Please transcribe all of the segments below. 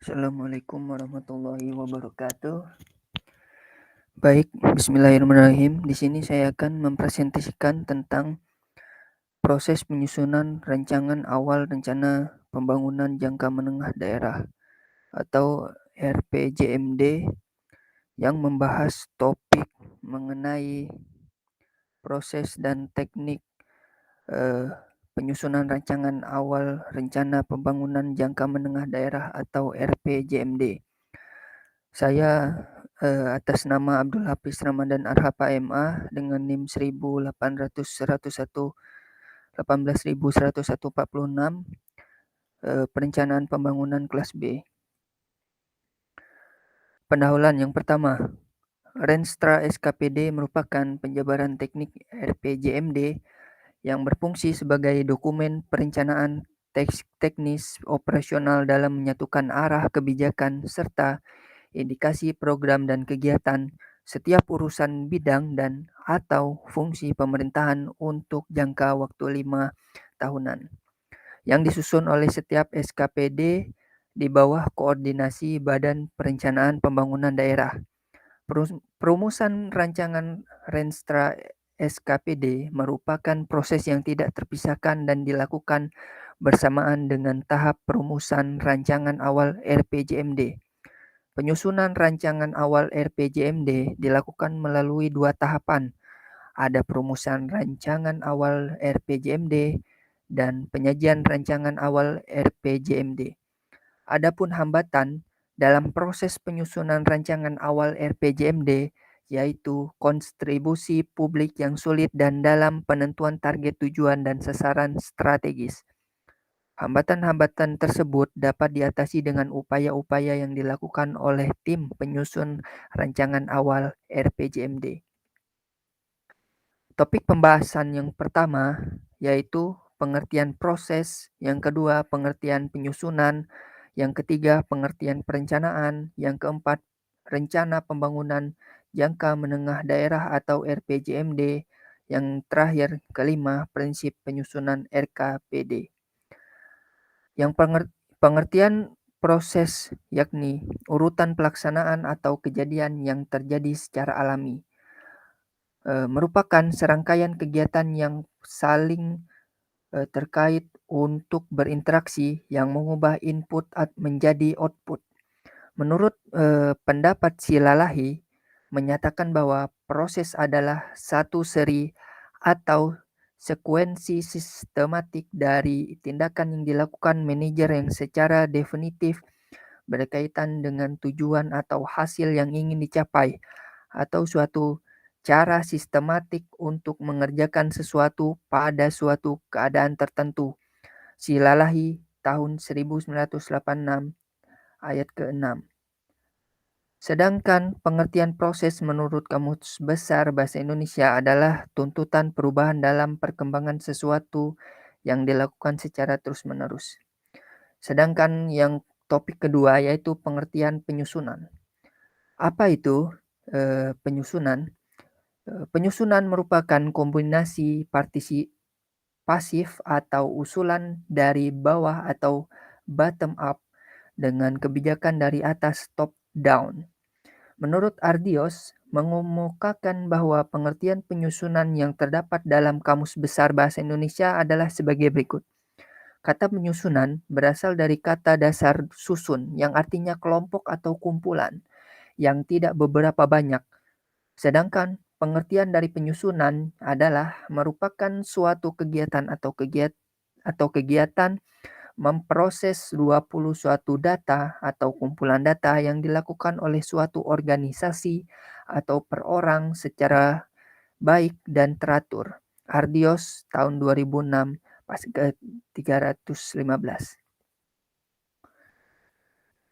Assalamualaikum warahmatullahi wabarakatuh. Baik, bismillahirrahmanirrahim. Di sini saya akan mempresentasikan tentang proses penyusunan rancangan awal rencana pembangunan jangka menengah daerah atau RPJMD yang membahas topik mengenai proses dan teknik eh, penyusunan rancangan awal rencana pembangunan jangka menengah daerah atau RPJMD. Saya atas nama Abdul Hafiz Ramadan Arhapa MA dengan NIM 18101 perencanaan pembangunan kelas B. Pendahuluan yang pertama, Renstra SKPD merupakan penjabaran teknik RPJMD yang berfungsi sebagai dokumen perencanaan teknis operasional dalam menyatukan arah kebijakan serta indikasi program dan kegiatan setiap urusan bidang dan atau fungsi pemerintahan untuk jangka waktu 5 tahunan yang disusun oleh setiap SKPD di bawah koordinasi Badan Perencanaan Pembangunan Daerah. Perumusan rancangan Renstra SKPD merupakan proses yang tidak terpisahkan dan dilakukan bersamaan dengan tahap perumusan rancangan awal RPJMD. Penyusunan rancangan awal RPJMD dilakukan melalui 2 tahapan. Ada perumusan rancangan awal RPJMD dan penyajian rancangan awal RPJMD. Adapun hambatan dalam proses penyusunan rancangan awal RPJMD yaitu kontribusi publik yang sulit dan dalam penentuan target tujuan dan sasaran strategis. Hambatan-hambatan tersebut dapat diatasi dengan upaya-upaya yang dilakukan oleh tim penyusun rancangan awal RPJMD. Topik pembahasan yang pertama yaitu pengertian proses, yang kedua pengertian penyusunan, yang ketiga pengertian perencanaan, yang keempat rencana pembangunan jangka menengah daerah atau RPJMD, yang terakhir kelima prinsip penyusunan RKPD. Yang pengertian proses yakni urutan pelaksanaan atau kejadian yang terjadi secara alami. Merupakan serangkaian kegiatan yang saling terkait untuk berinteraksi yang mengubah input menjadi output. Menurut pendapat Silalahi menyatakan bahwa proses adalah satu seri atau sekuensi sistematik dari tindakan yang dilakukan manajer yang secara definitif berkaitan dengan tujuan atau hasil yang ingin dicapai atau suatu cara sistematik untuk mengerjakan sesuatu pada suatu keadaan tertentu. Silalahi tahun 1986 ayat ke-6. Sedangkan pengertian proses menurut Kamus Besar Bahasa Indonesia adalah tuntutan perubahan dalam perkembangan sesuatu yang dilakukan secara terus-menerus. Sedangkan yang topik kedua yaitu pengertian penyusunan. Apa itu penyusunan? Penyusunan merupakan kombinasi pasif atau usulan dari bawah atau bottom up dengan kebijakan dari atas top down. Menurut Ardios, mengemukakan bahwa pengertian penyusunan yang terdapat dalam Kamus Besar Bahasa Indonesia adalah sebagai berikut. Kata penyusunan berasal dari kata dasar susun yang artinya kelompok atau kumpulan yang tidak beberapa banyak. Sedangkan pengertian dari penyusunan adalah merupakan suatu kegiatan atau kegiatan memproses 20 suatu data atau kumpulan data yang dilakukan oleh suatu organisasi atau perorang secara baik dan teratur. Ardios tahun 2006 pas ke 315.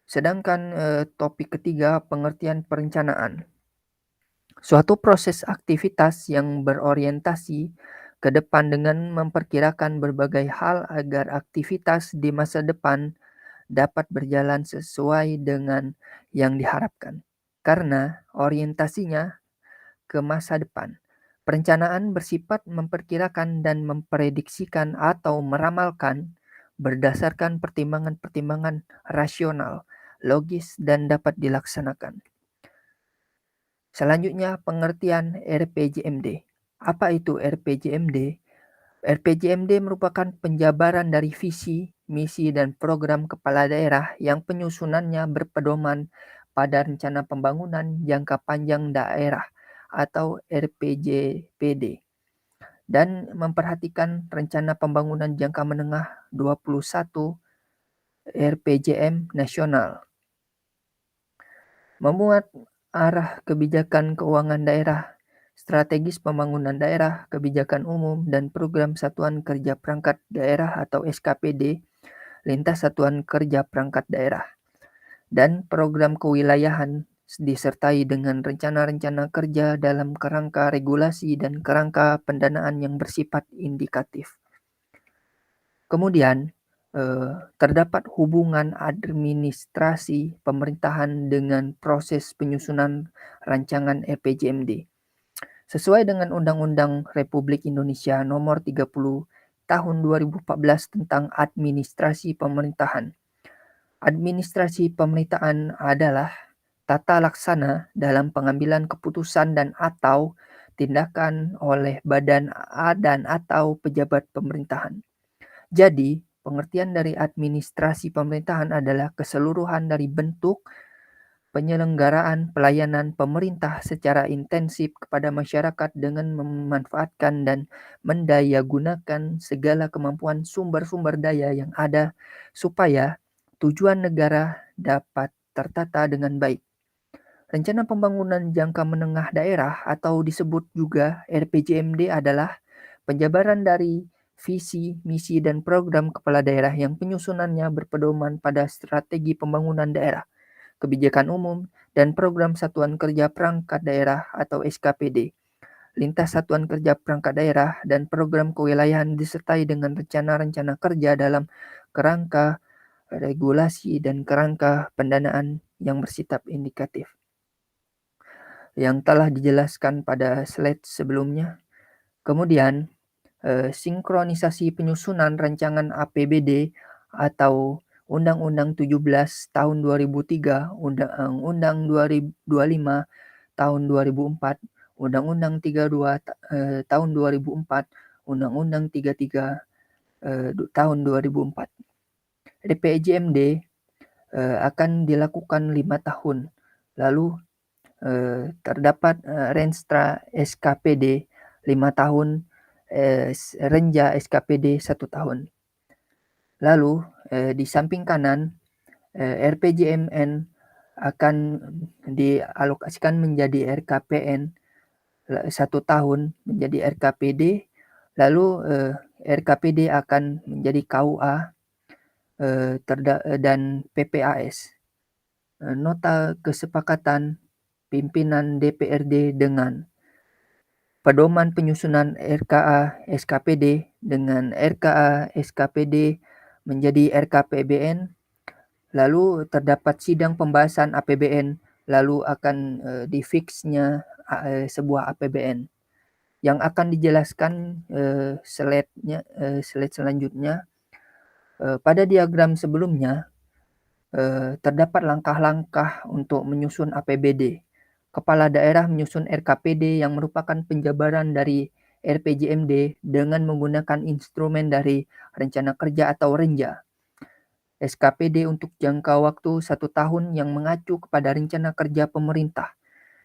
Sedangkan topik ketiga pengertian perencanaan. Suatu proses aktivitas yang berorientasi ke depan dengan memperkirakan berbagai hal agar aktivitas di masa depan dapat berjalan sesuai dengan yang diharapkan. Karena orientasinya ke masa depan. Perencanaan bersifat memperkirakan dan memprediksikan atau meramalkan berdasarkan pertimbangan-pertimbangan rasional, logis, dan dapat dilaksanakan. Selanjutnya, pengertian RPJMD. Apa itu RPJMD? RPJMD merupakan penjabaran dari visi, misi, dan program kepala daerah yang penyusunannya berpedoman pada Rencana Pembangunan Jangka Panjang Daerah atau RPJPD dan memperhatikan Rencana Pembangunan Jangka Menengah 21 RPJM nasional. Memuat arah kebijakan keuangan daerah, strategis pembangunan daerah, kebijakan umum, dan program Satuan Kerja Perangkat Daerah atau SKPD, lintas Satuan Kerja Perangkat Daerah, dan program kewilayahan disertai dengan rencana-rencana kerja dalam kerangka regulasi dan kerangka pendanaan yang bersifat indikatif. Kemudian, terdapat hubungan administrasi pemerintahan dengan proses penyusunan rancangan RPJMD. Sesuai dengan Undang-Undang Republik Indonesia Nomor 30 Tahun 2014 tentang Administrasi Pemerintahan. Administrasi pemerintahan adalah tata laksana dalam pengambilan keputusan dan atau tindakan oleh badan dan atau pejabat pemerintahan. Jadi, pengertian dari administrasi pemerintahan adalah keseluruhan dari bentuk penyelenggaraan pelayanan pemerintah secara intensif kepada masyarakat dengan memanfaatkan dan mendayagunakan segala kemampuan sumber-sumber daya yang ada supaya tujuan negara dapat tertata dengan baik. Rencana Pembangunan Jangka Menengah Daerah atau disebut juga RPJMD adalah penjabaran dari visi, misi, dan program kepala daerah yang penyusunannya berpedoman pada strategi pembangunan daerah, kebijakan umum, dan program Satuan Kerja Perangkat Daerah atau SKPD, lintas Satuan Kerja Perangkat Daerah, dan program kewilayahan disertai dengan rencana-rencana kerja dalam kerangka regulasi dan kerangka pendanaan yang bersifat indikatif. Yang telah dijelaskan pada slide sebelumnya. Kemudian, sinkronisasi penyusunan rancangan APBD atau Undang-Undang 17 tahun 2003, Undang-Undang 2025 tahun 2004, Undang-Undang 32 tahun 2004, Undang-Undang 33 tahun 2004. RPJMD akan dilakukan 5 tahun. Lalu terdapat Renstra SKPD 5 tahun, Renja SKPD 1 tahun. Lalu di samping kanan RPJMN akan dialokasikan menjadi RKPN 1 tahun menjadi RKPD, lalu RKPD akan menjadi KUA dan PPAS. Nota kesepakatan pimpinan DPRD dengan pedoman penyusunan RKA SKPD dengan RKA SKPD menjadi RKPBN, lalu terdapat sidang pembahasan APBN, lalu akan difiksnya sebuah APBN yang akan dijelaskan slide selanjutnya. Pada diagram sebelumnya terdapat langkah-langkah untuk menyusun APBD. Kepala daerah menyusun RKPD yang merupakan penjabaran dari RPJMD dengan menggunakan instrumen dari rencana kerja atau renja. SKPD untuk jangka waktu 1 tahun yang mengacu kepada rencana kerja pemerintah.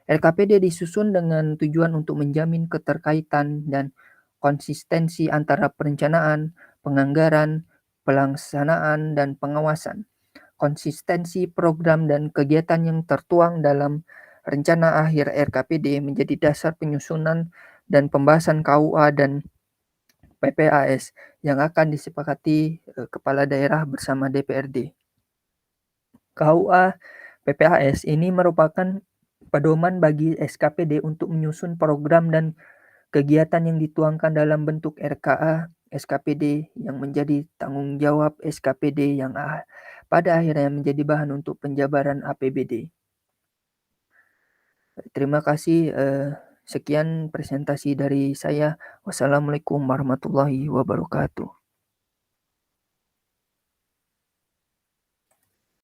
RKPD disusun dengan tujuan untuk menjamin keterkaitan dan konsistensi antara perencanaan, penganggaran, pelaksanaan, dan pengawasan. Konsistensi program dan kegiatan yang tertuang dalam rencana akhir RKPD menjadi dasar penyusunan dan pembahasan KUA dan PPAS yang akan disepakati kepala daerah bersama DPRD. KUA PPAS ini merupakan pedoman bagi SKPD untuk menyusun program dan kegiatan yang dituangkan dalam bentuk RKA SKPD yang menjadi tanggung jawab SKPD yang pada akhirnya menjadi bahan untuk penjabaran APBD. Terima kasih. Sekian presentasi dari saya. Wassalamualaikum warahmatullahi wabarakatuh.